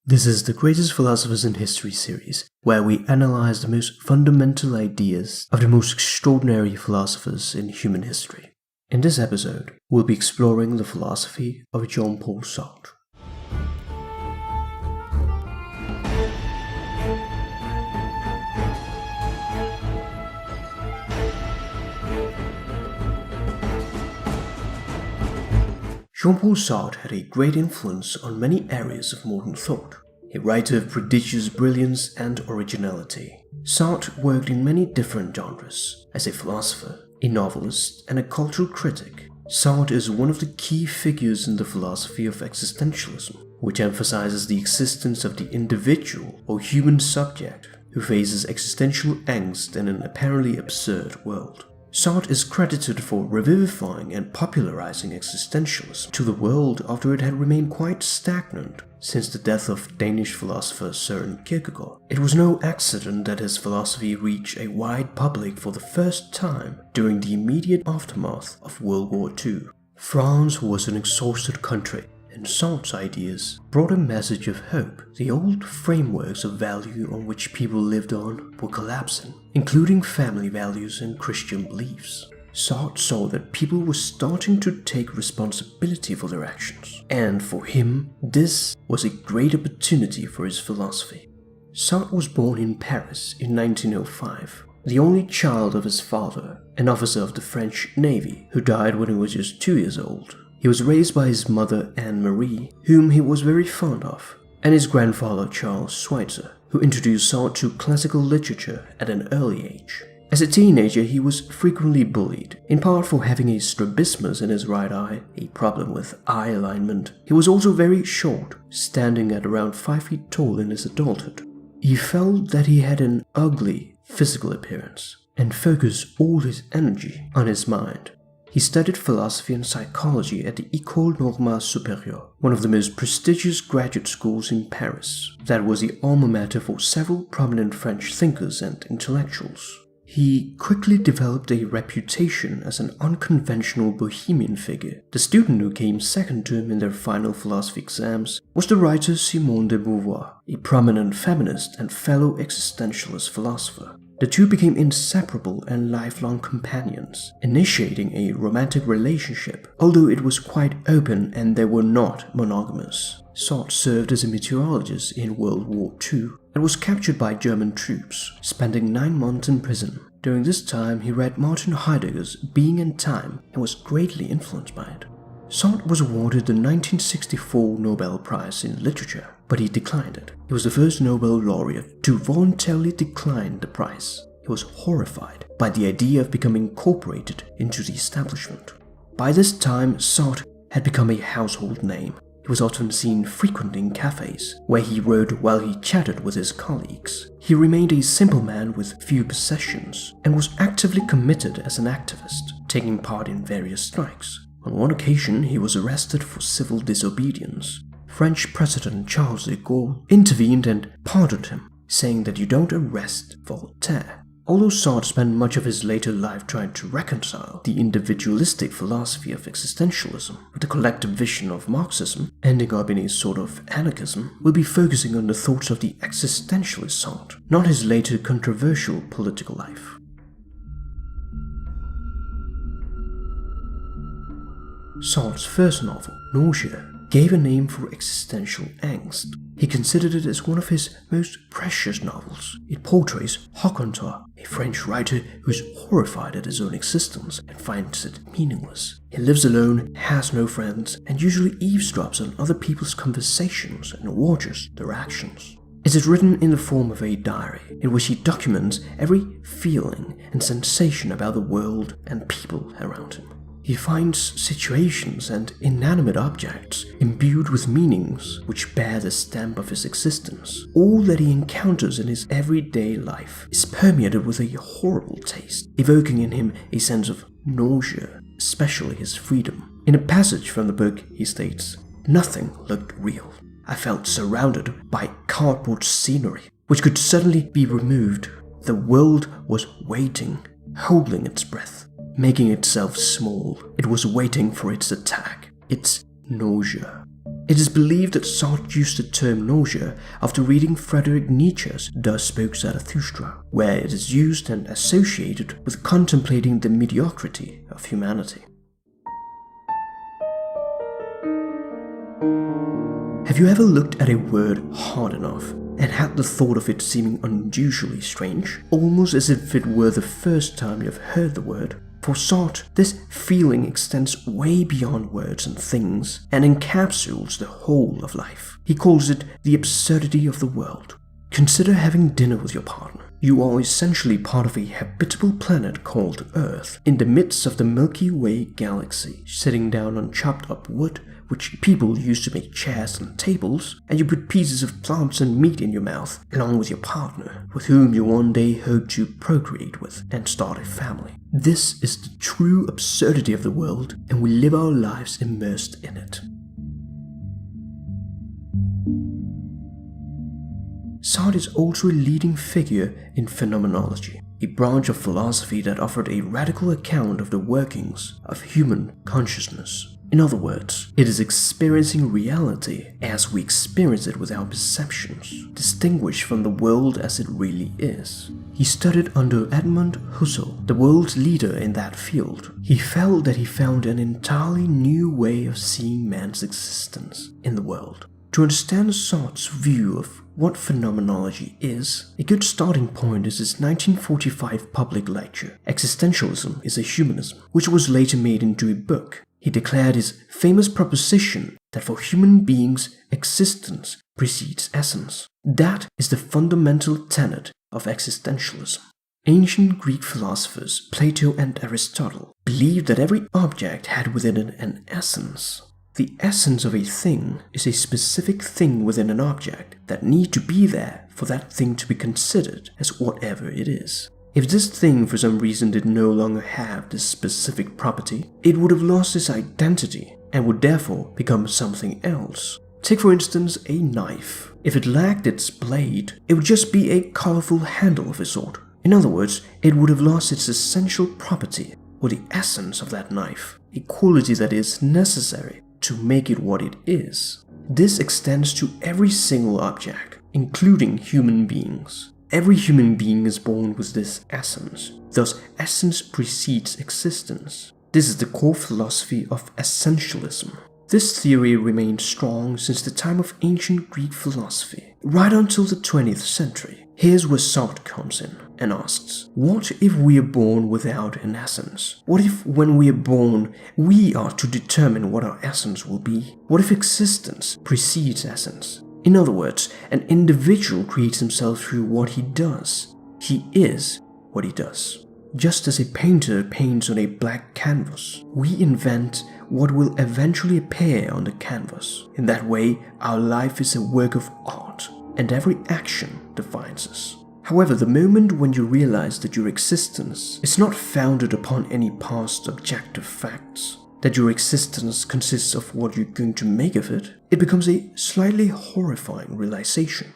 This is the Greatest Philosophers in History series, where we analyze the most fundamental ideas of the most extraordinary philosophers in human history. In this episode, we'll be exploring the philosophy of Jean-Paul Sartre. Jean-Paul Sartre had a great influence on many areas of modern thought. A writer of prodigious brilliance and originality, Sartre worked in many different genres. As a philosopher, a novelist, and a cultural critic, Sartre is one of the key figures in the philosophy of existentialism, which emphasizes the existence of the individual or human subject who faces existential angst in an apparently absurd world. Sartre is credited for revivifying and popularizing existentialism to the world after it had remained quite stagnant since the death of Danish philosopher Søren Kierkegaard. It was no accident that his philosophy reached a wide public for the first time during the immediate aftermath of World War II. France was an exhausted country, and Sartre's ideas brought a message of hope. The old frameworks of value on which people lived on were collapsing, including family values and Christian beliefs. Sartre saw that people were starting to take responsibility for their actions, and for him, this was a great opportunity for his philosophy. Sartre was born in Paris in 1905, the only child of his father, an officer of the French Navy, who died when he was just 2 years old. He was raised by his mother Anne-Marie, whom he was very fond of, and his grandfather Charles Schweitzer, who introduced Sartre to classical literature at an early age. As a teenager, he was frequently bullied, in part for having a strabismus in his right eye, a problem with eye alignment. He was also very short, standing at around 5 feet tall in his adulthood. He felt that he had an ugly physical appearance, and focused all his energy on his mind. He studied philosophy and psychology at the École Normale Supérieure, one of the most prestigious graduate schools in Paris. That was the alma mater for several prominent French thinkers and intellectuals. He quickly developed a reputation as an unconventional bohemian figure. The student who came second to him in their final philosophy exams was the writer Simone de Beauvoir, a prominent feminist and fellow existentialist philosopher. The two became inseparable and lifelong companions, initiating a romantic relationship, although it was quite open and they were not monogamous. Sartre served as a meteorologist in World War II and was captured by German troops, spending 9 months in prison. During this time, he read Martin Heidegger's Being and Time and was greatly influenced by it. Sartre was awarded the 1964 Nobel Prize in Literature, but he declined it. He was the first Nobel laureate to voluntarily decline the prize. He was horrified by the idea of becoming incorporated into the establishment. By this time, Sartre had become a household name. He was often seen frequenting cafes, where he wrote while he chatted with his colleagues. He remained a simple man with few possessions, and was actively committed as an activist, taking part in various strikes. On one occasion, he was arrested for civil disobedience. French President Charles de Gaulle intervened and pardoned him, saying that you don't arrest Voltaire. Although Sartre spent much of his later life trying to reconcile the individualistic philosophy of existentialism with the collective vision of Marxism, ending up in a sort of anarchism, we'll be focusing on the thoughts of the existentialist Sartre, not his later controversial political life. Sartre's first novel, Nausea, gave a name for existential angst. He considered it as one of his most precious novels. It portrays Harcontor, a French writer who is horrified at his own existence and finds it meaningless. He lives alone, has no friends, and usually eavesdrops on other people's conversations and watches their actions. It is written in the form of a diary, in which he documents every feeling and sensation about the world and people around him. He finds situations and inanimate objects imbued with meanings which bear the stamp of his existence. All that he encounters in his everyday life is permeated with a horrible taste, evoking in him a sense of nausea, especially his freedom. In a passage from the book, he states, "Nothing looked real. I felt surrounded by cardboard scenery, which could suddenly be removed. The world was waiting, holding its breath, making itself small. It was waiting for its attack, its nausea." It is believed that Sartre used the term nausea after reading Friedrich Nietzsche's Thus Spoke Zarathustra, where it is used and associated with contemplating the mediocrity of humanity. Have you ever looked at a word hard enough and had the thought of it seeming unusually strange, almost as if it were the first time you have heard the word? For Sartre, this feeling extends way beyond words and things and encapsulates the whole of life. He calls it the absurdity of the world. Consider having dinner with your partner. You are essentially part of a habitable planet called Earth, in the midst of the Milky Way galaxy, sitting down on chopped up wood, which people use to make chairs and tables, and you put pieces of plants and meat in your mouth, along with your partner, with whom you one day hope to procreate with and start a family. This is the true absurdity of the world, and we live our lives immersed in it. Sartre is also a leading figure in phenomenology, a branch of philosophy that offered a radical account of the workings of human consciousness. In other words, it is experiencing reality as we experience it with our perceptions, distinguished from the world as it really is. He studied under Edmund Husserl, the world's leader in that field. He felt that he found an entirely new way of seeing man's existence in the world. To understand Sartre's view of what phenomenology is, a good starting point is his 1945 public lecture, Existentialism is a Humanism, which was later made into a book. He declared his famous proposition that for human beings, existence precedes essence. That is the fundamental tenet of existentialism. Ancient Greek philosophers, Plato and Aristotle, believed that every object had within it an essence. The essence of a thing is a specific thing within an object that need to be there for that thing to be considered as whatever it is. If this thing for some reason did no longer have this specific property, it would have lost its identity and would therefore become something else. Take for instance a knife. If it lacked its blade, it would just be a colorful handle of a sort. In other words, it would have lost its essential property, or the essence of that knife, a quality that is necessary to make it what it is. This extends to every single object, including human beings. Every human being is born with this essence, thus essence precedes existence. This is the core philosophy of essentialism. This theory remained strong since the time of ancient Greek philosophy, right until the 20th century. Here's where Sartre comes in and asks, what if we are born without an essence? What if when we are born, we are to determine what our essence will be? What if existence precedes essence? In other words, an individual creates himself through what he does. He is what he does. Just as a painter paints on a black canvas, we invent what will eventually appear on the canvas. In that way, our life is a work of art, and every action defines us. However, the moment when you realize that your existence is not founded upon any past objective facts, that your existence consists of what you're going to make of it, it becomes a slightly horrifying realization.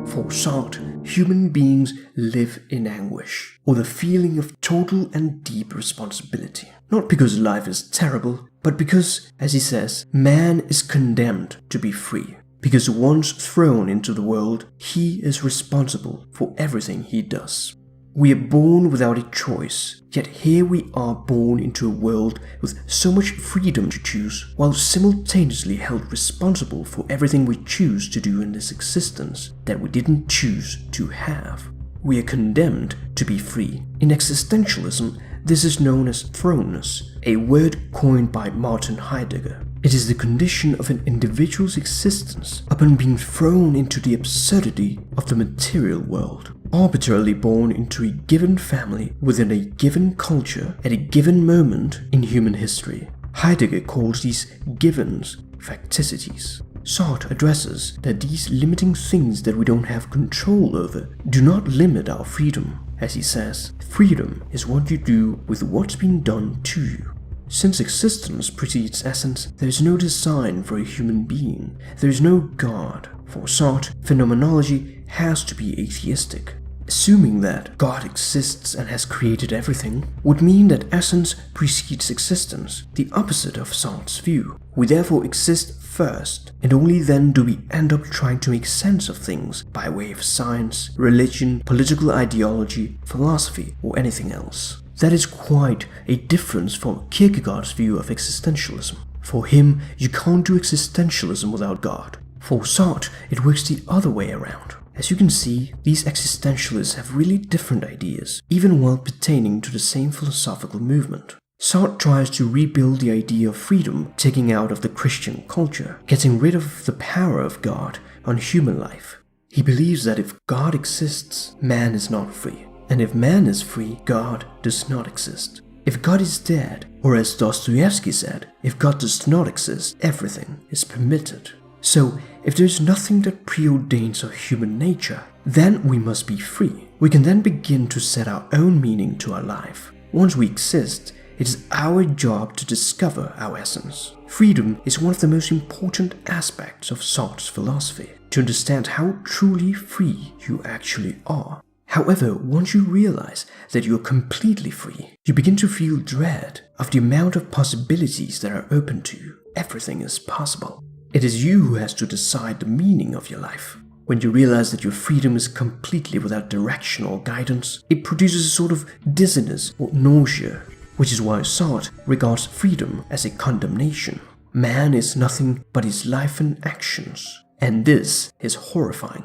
For Sartre, human beings live in anguish, or the feeling of total and deep responsibility. Not because life is terrible, but because, as he says, man is condemned to be free. Because once thrown into the world, he is responsible for everything he does. We are born without a choice, yet here we are born into a world with so much freedom to choose, while simultaneously held responsible for everything we choose to do in this existence that we didn't choose to have. We are condemned to be free. In existentialism, this is known as thrownness, a word coined by Martin Heidegger. It is the condition of an individual's existence upon being thrown into the absurdity of the material world. Arbitrarily born into a given family within a given culture at a given moment in human history. Heidegger calls these givens facticities. Sartre addresses that these limiting things that we don't have control over do not limit our freedom. As he says, freedom is what you do with what's been done to you. Since existence precedes essence, there is no design for a human being. There is no God. For Sartre, phenomenology has to be atheistic. Assuming that God exists and has created everything would mean that essence precedes existence, the opposite of Sartre's view. We therefore exist first, and only then do we end up trying to make sense of things by way of science, religion, political ideology, philosophy, or anything else. That is quite a difference from Kierkegaard's view of existentialism. For him, you can't do existentialism without God. For Sartre, it works the other way around. As you can see, these existentialists have really different ideas, even while pertaining to the same philosophical movement. Sartre tries to rebuild the idea of freedom taken out of the Christian culture, getting rid of the power of God on human life. He believes that if God exists, man is not free. And if man is free, God does not exist. If God is dead, or as Dostoevsky said, if God does not exist, everything is permitted. So, if there is nothing that preordains our human nature, then we must be free. We can then begin to set our own meaning to our life. Once we exist, it is our job to discover our essence. Freedom is one of the most important aspects of Sartre's philosophy, to understand how truly free you actually are. However, once you realize that you are completely free, you begin to feel dread of the amount of possibilities that are open to you. Everything is possible. It is you who has to decide the meaning of your life. When you realize that your freedom is completely without direction or guidance, it produces a sort of dizziness or nausea, which is why Sartre regards freedom as a condemnation. Man is nothing but his life and actions, and this is horrifying.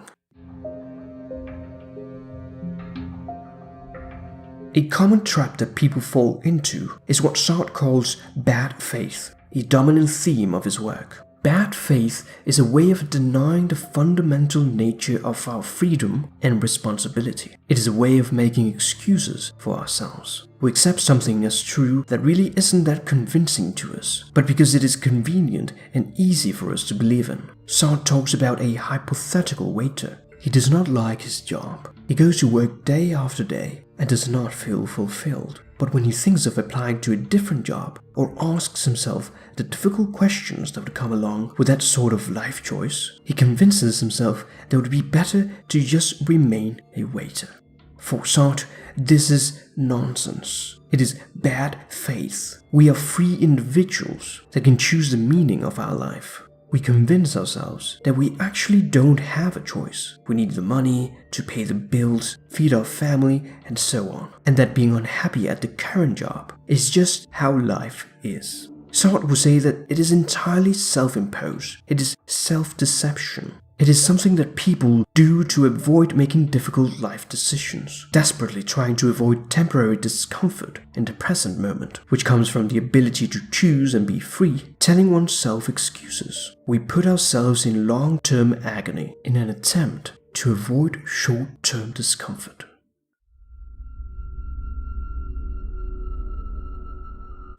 A common trap that people fall into is what Sartre calls bad faith, a dominant theme of his work. Bad faith is a way of denying the fundamental nature of our freedom and responsibility. It is a way of making excuses for ourselves. We accept something as true that really isn't that convincing to us, but because it is convenient and easy for us to believe in. Sartre talks about a hypothetical waiter. He does not like his job. He goes to work day after day and does not feel fulfilled. But when he thinks of applying to a different job, or asks himself the difficult questions that would come along with that sort of life choice, he convinces himself that it would be better to just remain a waiter. For Sartre, this is nonsense. It is bad faith. We are free individuals that can choose the meaning of our life. We convince ourselves that we actually don't have a choice. We need the money to pay the bills, feed our family, and so on. And that being unhappy at the current job is just how life is. Sartre would say that it is entirely self-imposed. It is self-deception. It is something that people do to avoid making difficult life decisions, desperately trying to avoid temporary discomfort in the present moment, which comes from the ability to choose and be free, telling oneself excuses. We put ourselves in long-term agony in an attempt to avoid short-term discomfort.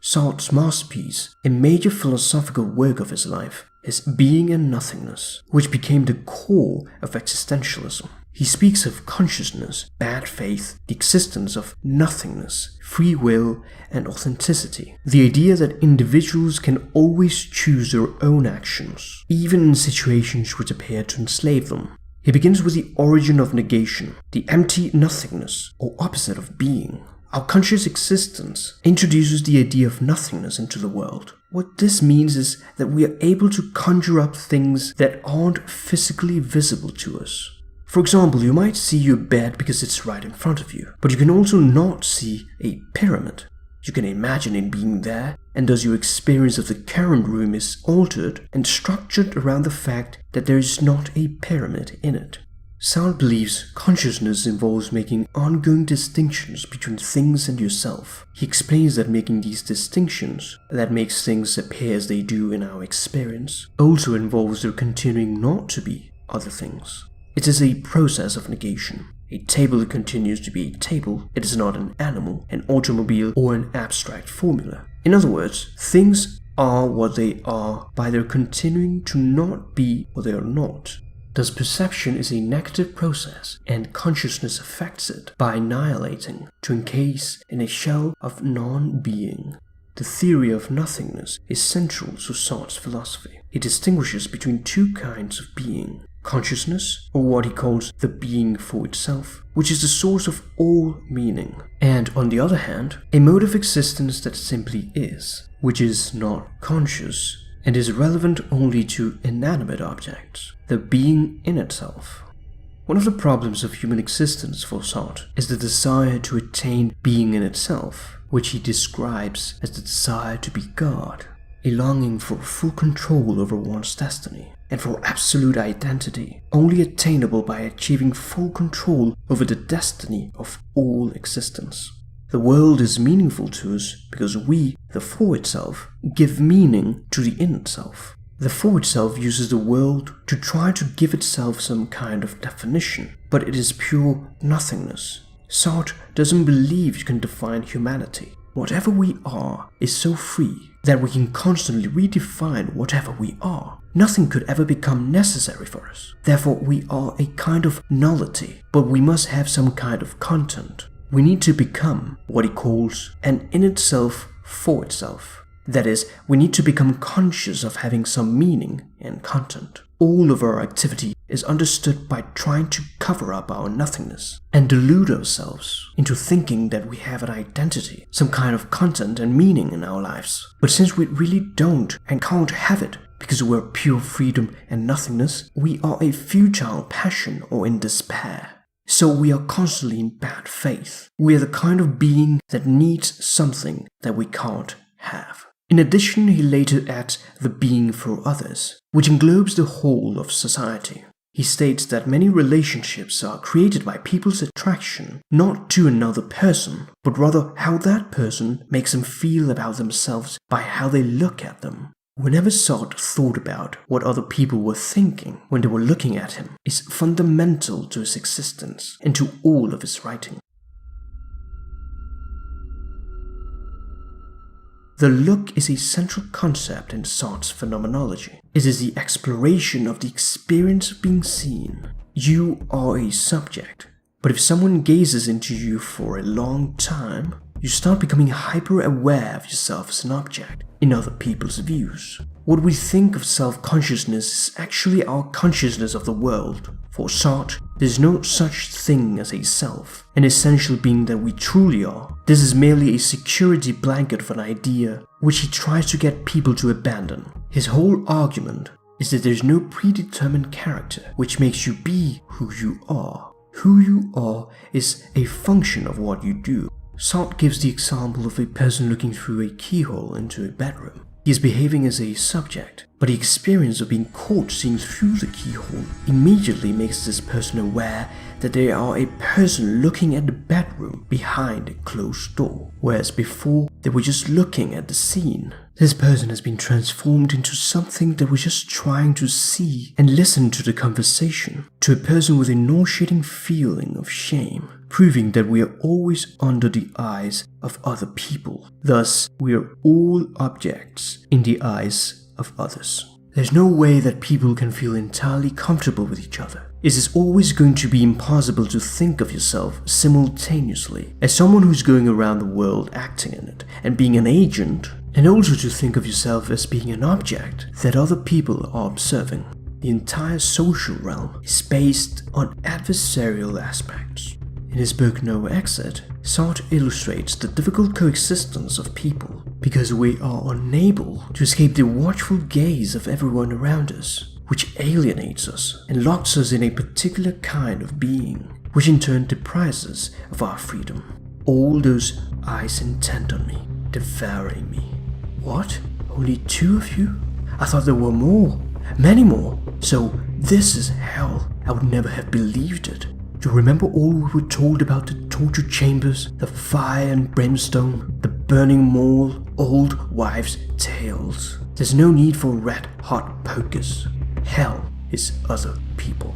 Sartre's masterpiece, a major philosophical work of his life, is Being and Nothingness, which became the core of existentialism. He speaks of consciousness, bad faith, the existence of nothingness, free will, and authenticity. The idea that individuals can always choose their own actions, even in situations which appear to enslave them. He begins with the origin of negation, the empty nothingness, or opposite of being. Our conscious existence introduces the idea of nothingness into the world. What this means is that we are able to conjure up things that aren't physically visible to us. For example, you might see your bed because it's right in front of you, but you can also not see a pyramid. You can imagine it being there, and thus your experience of the current room is altered and structured around the fact that there is not a pyramid in it. Sartre believes consciousness involves making ongoing distinctions between things and yourself. He explains that making these distinctions, that makes things appear as they do in our experience, also involves their continuing not to be other things. It is a process of negation. A table continues to be a table. It is not an animal, an automobile, or an abstract formula. In other words, things are what they are by their continuing to not be what they are not. Thus perception is a negative process, and consciousness affects it by annihilating, to encase in a shell of non-being. The theory of nothingness is central to Sartre's philosophy. It distinguishes between two kinds of being: consciousness, or what he calls the being for itself, which is the source of all meaning, and on the other hand, a mode of existence that simply is, which is not conscious, and is relevant only to inanimate objects, the being in itself. One of the problems of human existence for Sartre is the desire to attain being in itself, which he describes as the desire to be God, a longing for full control over one's destiny, and for absolute identity, only attainable by achieving full control over the destiny of all existence. The world is meaningful to us because we, the for itself, give meaning to the in itself. The for itself uses the world to try to give itself some kind of definition, but it is pure nothingness. Sartre doesn't believe you can define humanity. Whatever we are is so free that we can constantly redefine whatever we are. Nothing could ever become necessary for us. Therefore, we are a kind of nullity, but we must have some kind of content. We need to become what he calls an in itself for itself. That is, we need to become conscious of having some meaning and content. All of our activity is understood by trying to cover up our nothingness and delude ourselves into thinking that we have an identity, some kind of content and meaning in our lives. But since we really don't and can't have it because we're pure freedom and nothingness, we are a futile passion or in despair. So we are constantly in bad faith. We are the kind of being that needs something that we can't have. In addition, he later adds the being for others, which englobes the whole of society. He states that many relationships are created by people's attraction, not to another person, but rather how that person makes them feel about themselves by how they look at them. Whenever Sartre thought about what other people were thinking when they were looking at him is fundamental to his existence and to all of his writing. The look is a central concept in Sartre's phenomenology. It is the exploration of the experience of being seen. You are a subject, but if someone gazes into you for a long time, you start becoming hyper-aware of yourself as an object in other people's views. What we think of self-consciousness is actually our consciousness of the world. For Sartre, there is no such thing as a self, an essential being that we truly are. This is merely a security blanket for an idea which he tries to get people to abandon. His whole argument is that there is no predetermined character which makes you be who you are. Who you are is a function of what you do. Sartre gives the example of a person looking through a keyhole into a bedroom. He is behaving as a subject, but the experience of being caught seeing through the keyhole immediately makes this person aware that they are a person looking at the bedroom behind a closed door, whereas before they were just looking at the scene. This person has been transformed into something that was just trying to see and listen to the conversation, to a person with a nauseating feeling of shame, proving that we are always under the eyes of other people. Thus, we are all objects in the eyes of others. There's no way that people can feel entirely comfortable with each other. It is always going to be impossible to think of yourself simultaneously as someone who's going around the world acting in it and being an agent, and also to think of yourself as being an object that other people are observing. The entire social realm is based on adversarial aspects. In his book No Exit, Sartre illustrates the difficult coexistence of people because we are unable to escape the watchful gaze of everyone around us, which alienates us and locks us in a particular kind of being, which in turn deprives us of our freedom. All those eyes intent on me, devouring me. What? Only 2 of you? I thought there were more, many more. So this is hell. I would never have believed it. Do you remember all we were told about the torture chambers, the fire and brimstone, the burning mall, old wives' tales? There's no need for red-hot pokers. Hell is other people.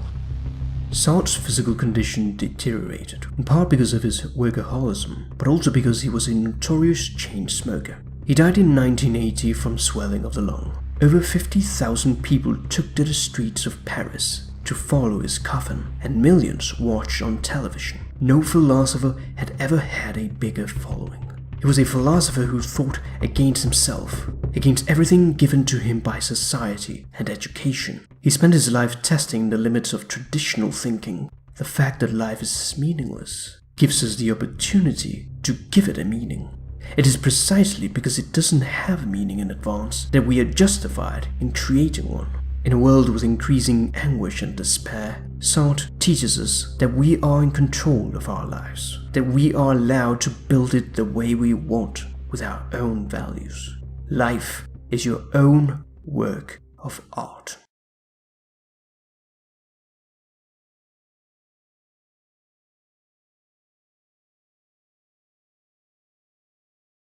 Sartre's physical condition deteriorated, in part because of his workaholism, but also because he was a notorious chain smoker. He died in 1980 from swelling of the lung. Over 50,000 people took to the streets of Paris to follow his coffin, and millions watched on television. No philosopher had ever had a bigger following. He was a philosopher who thought against himself, against everything given to him by society and education. He spent his life testing the limits of traditional thinking. The fact that life is meaningless gives us the opportunity to give it a meaning. It is precisely because it doesn't have meaning in advance that we are justified in creating one. In a world with increasing anguish and despair, Sartre teaches us that we are in control of our lives, that we are allowed to build it the way we want with our own values. Life is your own work of art.